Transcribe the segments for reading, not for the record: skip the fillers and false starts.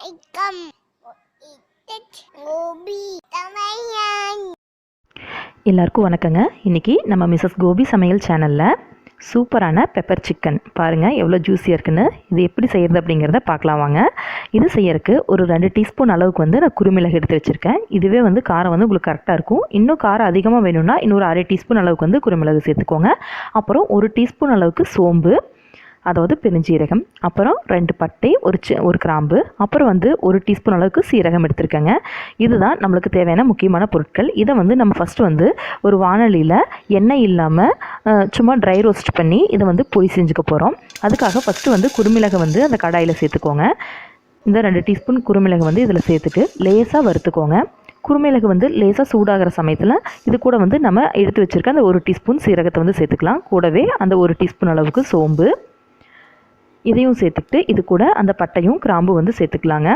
Welcome. Gobi Samayal. எல்லாருக்கும் வணக்கங்க. இன்றைக்கி நம்ம மிஸ்ஸஸ் கோபி சமையல் சேனலில் சூப்பரான பெப்பர் சிக்கன் பாருங்கள் எவ்வளோ ஜூஸியாக இருக்குன்னு. இது எப்படி செய்கிறது அப்படிங்கிறத பார்க்கலாம் வாங்க. இது செய்யறதுக்கு ஒரு 2 டீஸ்பூன் அளவுக்கு நான் குருமிளகு எடுத்து வச்சுருக்கேன். இதுவே காரம் உங்களுக்கு கரெக்டாக இருக்கும். இன்னும் காரம் அதிகமாக வேணும்னா இன்னொரு 1/2 டீஸ்பூன் அளவுக்கு குருமிளகு சேர்த்துக்கோங்க. அப்புறம் 1 டீஸ்பூன் அளவுக்கு சோம்பு, அதாவது பெருஞ்சீரகம், அப்புறம் 2 பட்டை, ஒரு கிராம்பு, அப்புறம் 1 டீஸ்பூன் அளவுக்கு சீரகம் எடுத்துருக்கேங்க. இதுதான் நம்மளுக்கு தேவையான முக்கியமான பொருட்கள். இதை நம்ம ஃபஸ்ட்டு ஒரு வானலியில் எண்ணெய் இல்லாமல் சும்மா ட்ரை ரோஸ்ட் பண்ணி இதை பொடி செஞ்சுக்க போகிறோம். அதுக்காக ஃபஸ்ட்டு குருமிளகை அந்த கடாயில் சேர்த்துக்கோங்க. இந்த 2 டீஸ்பூன் குருமிளகு இதில் சேர்த்துட்டு லேசாக வறுத்துக்கோங்க. குருமிளகு லேசாக சூடாகிற சமயத்தில் இது கூட நம்ம எடுத்து வச்சுருக்க அந்த 1 டீஸ்பூன் சீரகத்தை சேர்த்துக்கலாம். கூடவே அந்த 1 டீஸ்பூன் அளவுக்கு சோம்பு இதையும் சேர்த்துக்கிட்டு இது கூட அந்த பட்டையும் கிராம்பு சேர்த்துக்கலாங்க.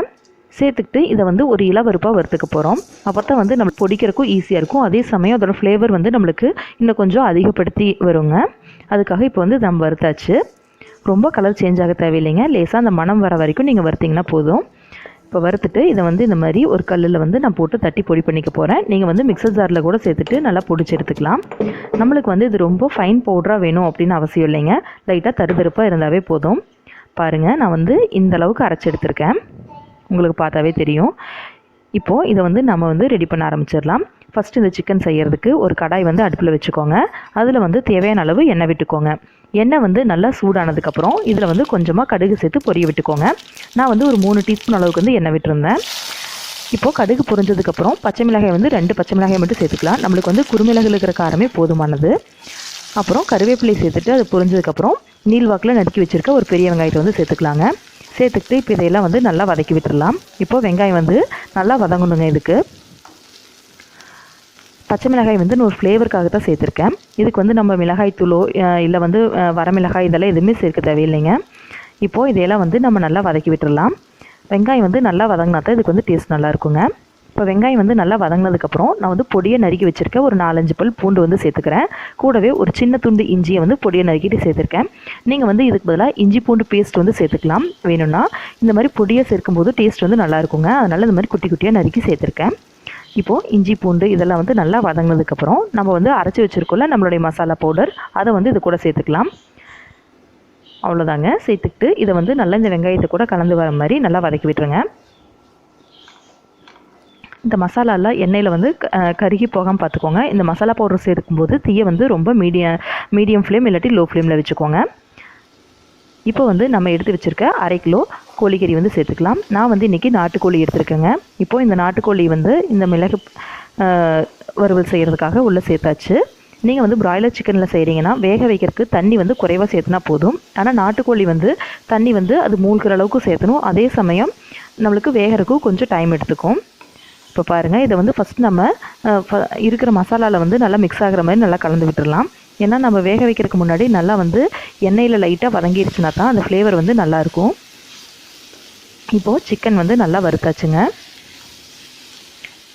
சேர்த்துக்கிட்டு இதை ஒரு இளவருப்பாக வறுத்துக்க போகிறோம். அப்போ தான் நம்ம பொடிக்கிறதுக்கும் ஈஸியாக இருக்கும். அதே சமயம் அதோடய ஃப்ளேவர் நம்மளுக்கு இன்னும் கொஞ்சம் அதிகப்படுத்தி வருங்க. அதுக்காக இப்போ நம்ம வறுத்தாச்சு. ரொம்ப கலர் சேஞ்ச் ஆக தேவையில்லைங்க. லேசாக அந்த மணம் வர வரைக்கும் நீங்கள் வறுத்திங்கன்னா போதும். இப்போ வறுத்துட்டு இதை இந்த மாதிரி ஒரு கல்லில் நான் போட்டு தட்டி பொடி பண்ணிக்க போகிறேன். நீங்கள் மிக்சர் ஜாரில் கூட சேர்த்துட்டு நல்லா பொடிச்சு எடுத்துக்கலாம். நம்மளுக்கு இது ரொம்ப ஃபைன் பவுடராக வேணும் அப்படின்னு அவசியம் இல்லைங்க. லைட்டாக தருதருப்பாக இருந்தாவே போதும். பாருங்கள், நான் இந்த அளவுக்கு அரைச்சி எடுத்திருக்கேன். உங்களுக்கு பார்த்தாவே தெரியும். இப்போது இதை நம்ம ரெடி பண்ண ஆரம்பிச்சிடலாம். ஃபஸ்ட்டு இந்த சிக்கன் செய்கிறதுக்கு ஒரு கடாய் அடுப்பில் வச்சுக்கோங்க. அதில் தேவையான அளவு எண்ணெய் விட்டுக்கோங்க. எண்ணெய் நல்லா சூடானதுக்கப்புறம் இதில் கொஞ்சமாக கடுகு சேர்த்து பொரிய விட்டுக்கோங்க. நான் ஒரு 3 டீஸ்பூன் அளவுக்கு எண்ணெய் விட்டுருந்தேன். இப்போது கடுகு பொரிஞ்சதுக்கப்புறம் பச்சை மிளகாய் 2 பச்சை மிளகாய் மட்டும் சேர்த்துக்கலாம். நம்மளுக்கு குருமிளகுல இருக்கிற காரமே போதுமானது. அப்புறம் கருவேப்பிலை சேர்த்துட்டு அது பொரிஞ்சதுக்கப்புறம் நீள்வாக்கில் நறுக்கி வச்சுருக்க ஒரு பெரிய வெங்காயத்தை சேர்த்துக்கலாங்க. சேர்த்துக்கிட்டு இப்போ இதையெல்லாம் நல்லா வதக்கி விட்டுடலாம். இப்போது வெங்காயம் நல்லா வதங்கணுங்க. இதுக்கு பச்சை மிளகாய் நான் ஒரு ஃப்ளேவருக்காக தான் சேர்த்துருக்கேன். இதுக்கு நம்ம மிளகாய் தூளோ இல்லை வரமிளகாய் இதெல்லாம் எதுவுமே சேர்க்க தேவையில்லைங்க. இப்போது இதையெல்லாம் நம்ம நல்லா வதக்கி விட்டுடலாம். வெங்காயம் நல்லா வதங்கினா தான் இதுக்கு டேஸ்ட் நல்லா இருக்குங்க. இப்போ வெங்காயம் நல்லா வதங்கினதுக்கப்புறம் நான் பொடியை நறுக்கி வச்சுருக்கேன். ஒரு 4-5 பல் பூண்டு சேர்த்துக்கிறேன். கூடவே ஒரு சின்ன துண்டு இஞ்சியை பொடியை நறுக்கிட்டு சேர்த்துருக்கேன். நீங்கள் இதுக்கு பதிலாக இஞ்சி பூண்டு பேஸ்ட் சேர்த்துக்கலாம். வேணும்னா இந்த மாதிரி பொடியை சேர்க்கும்போது டேஸ்ட் நல்லா இருக்குங்க. அதனால் இந்த மாதிரி குட்டி குட்டியாக நறுக்கி சேர்த்துருக்கேன். இப்போது இஞ்சி பூண்டு இதெல்லாம் நல்லா வதங்கினதுக்கப்புறம் நம்ம அரைச்சி வச்சுருக்கோம்ல நம்மளுடைய மசாலா பவுடர், அதை இது கூட சேர்த்துக்கலாம். அவ்வளோதாங்க. சேர்த்துக்கிட்டு இதை நல்லா இந்த வெங்காயத்தை கூட கலந்து வர மாதிரி நல்லா வதக்கி விட்டுருங்க. இந்த மசாலாலாம் எண்ணெயில் கருகி போகாமல் பார்த்துக்கோங்க. இந்த மசாலா பவுடர் சேர்க்கும்போது தீயை ரொம்ப மீடியம் ஃப்ளேம் இல்லாட்டி லோ ஃப்ளேமில் வச்சுக்கோங்க. இப்போ நம்ம எடுத்து வச்சுருக்க 1/2 கிலோ கோழிக்கறி சேர்த்துக்கலாம். நான் இன்றைக்கி நாட்டுக்கோழி எடுத்துருக்கேங்க. இப்போது இந்த நாட்டுக்கோழி இந்த மிளகு வறுவல் செய்கிறதுக்காக உள்ளே சேர்த்தாச்சு. நீங்கள் பிராய்லர் சிக்கனில் செய்கிறீங்கன்னா வேக வைக்கிறதுக்கு தண்ணி குறைவாக சேர்த்துனா போதும். ஆனால் நாட்டுக்கோழி தண்ணி அது மூழ்கிற அளவுக்கு சேர்த்தணும். அதே சமயம் நம்மளுக்கு வேகிறதுக்கும் கொஞ்சம் டைம் எடுத்துக்கும். இப்போ பாருங்கள், இதை ஃபஸ்ட் நம்ம இருக்கிற மசாலாவில் நல்லா மிக்ஸ் ஆகிற மாதிரி நல்லா கலந்து விட்டுடலாம். ஏன்னா நம்ம வேக வைக்கிறதுக்கு முன்னாடி நல்லா எண்ணெயில் லைட்டாக வதங்கிடுச்சுனா தான் அந்த ஃப்ளேவர் நல்லாயிருக்கும். இப்போது சிக்கன் நல்லா வறுத்தாச்சுங்க.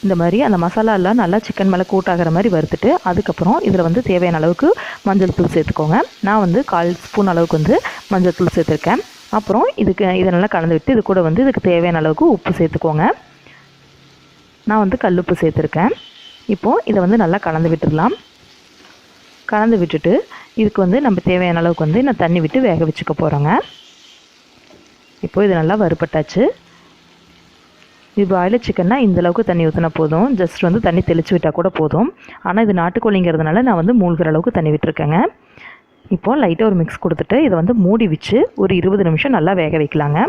இந்த மாதிரி அந்த மசாலாலாம் நல்லா சிக்கன் மேலே கூட்டாகிற மாதிரி வறுத்துட்டு அதுக்கப்புறம் இதில் தேவையான அளவுக்கு மஞ்சள் தூள் சேர்த்துக்கோங்க. நான் 1/4 ஸ்பூன் அளவுக்கு மஞ்சள் தூள் சேர்த்துருக்கேன். அப்புறம் இதை நல்லா கலந்து விட்டு இது கூட இதுக்கு தேவையான அளவுக்கு உப்பு சேர்த்துக்கோங்க. நான் கல்லுப்பு சேர்த்துருக்கேன். இப்போது இதை நல்லா கலந்து விட்டுடலாம். கலந்து விட்டுட்டு இதுக்கு நம்ம தேவையான அளவுக்கு நான் தண்ணி விட்டு வேக வச்சுக்க போகிறோங்க. இப்போது இது நல்லா வறுபட்டாச்சு. இது பாய்லர் சிக்கன்னா இந்தளவுக்கு தண்ணி ஊற்றினா போதும். ஜஸ்ட் தண்ணி தெளித்து விட்டால் கூட போதும். ஆனால் இது நாட்டுக்கோழிங்கிறதுனால நான் மூழ்கிற அளவுக்கு தண்ணி விட்டுருக்கேங்க. இப்போது லைட்டாக ஒரு மிக்ஸ் கொடுத்துட்டு இதை மூடி வச்சு ஒரு 20 நிமிஷம் நல்லா வேக வைக்கலாங்க.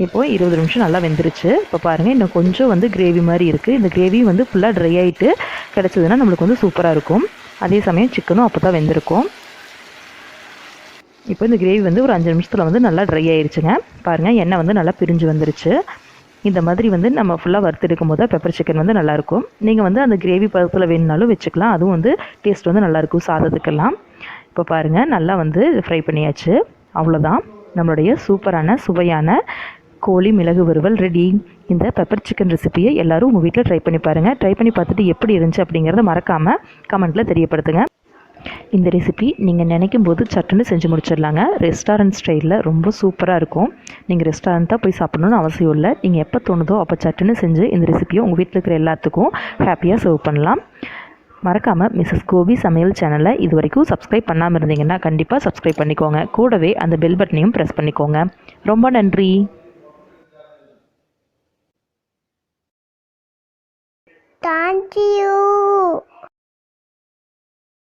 இப்போது 20 நிமிஷம் நல்லா வெந்துருச்சு. இப்போ பாருங்கள், இன்னும் கொஞ்சம் கிரேவி மாதிரி இருக்குது. இந்த கிரேவி ஃபுல்லாக ட்ரை ஆகிட்டு கிடச்சதுன்னா நம்மளுக்கு சூப்பராக இருக்கும். அதே சமயம் சிக்கனும் அப்போ தான் வெந்திருக்கும். இப்போ இந்த கிரேவி ஒரு 5 நிமிஷத்தில் நல்லா ட்ரை ஆகிடுச்சுங்க. பாருங்கள், எண்ணெய் நல்லா பிரிஞ்சு வந்துருச்சு. இந்த மாதிரி நம்ம ஃபுல்லாக வறுத்து எடுக்கும் போது பெப்பர் சிக்கன் நல்லாயிருக்கும். நீங்கள் அந்த கிரேவி பதத்தில் வேணுனாலும் வச்சுக்கலாம். அதுவும் டேஸ்ட் நல்லாயிருக்கும் சாதத்துக்கெல்லாம். இப்போ பாருங்கள், நல்லா ஃப்ரை பண்ணியாச்சு. அவ்வளோதான், நம்மளுடைய சூப்பரான சுவையான கோழி மிளகு வறுவல் ரெடி. இந்த பெப்பர் சிக்கன் ரெசிபியை எல்லோரும் உங்கள் வீட்டில் ட்ரை பண்ணி பாருங்கள். ட்ரை பண்ணி பார்த்துட்டு எப்படி இருந்துச்சு அப்படிங்கிறத மறக்காமல் கமெண்ட்டில் தெரியப்படுத்துங்க. இந்த ரெசிபி நீங்கள் நினைக்கும் போது சட்டுன்னு செஞ்சு முடிச்சிடலாங்க. ரெஸ்டாரண்ட் ஸ்டைலில் ரொம்ப சூப்பராக இருக்கும். நீங்கள் ரெஸ்டாரண்ட்டாக போய் சாப்பிட்ணுன்னு அவசியம் இல்லை. நீங்கள் எப்போ தோணுதோ அப்போ சட்டுன்னு செஞ்சு இந்த ரெசிபியை உங்கள் வீட்டில் இருக்கிற எல்லாத்துக்கும் ஹாப்பியாக சர்வ் பண்ணலாம். மறக்காமல் மிஸ்ஸஸ் கோபி சமையல் சேனலை இது வரைக்கும் சப்ஸ்கிரைப் பண்ணாமல் இருந்தீங்கன்னா கண்டிப்பாக சப்ஸ்கிரைப் பண்ணிக்கோங்க. கூடவே அந்த பெல் பட்டனையும் ப்ரெஸ் பண்ணிக்கோங்க. ரொம்ப நன்றி. Thank you.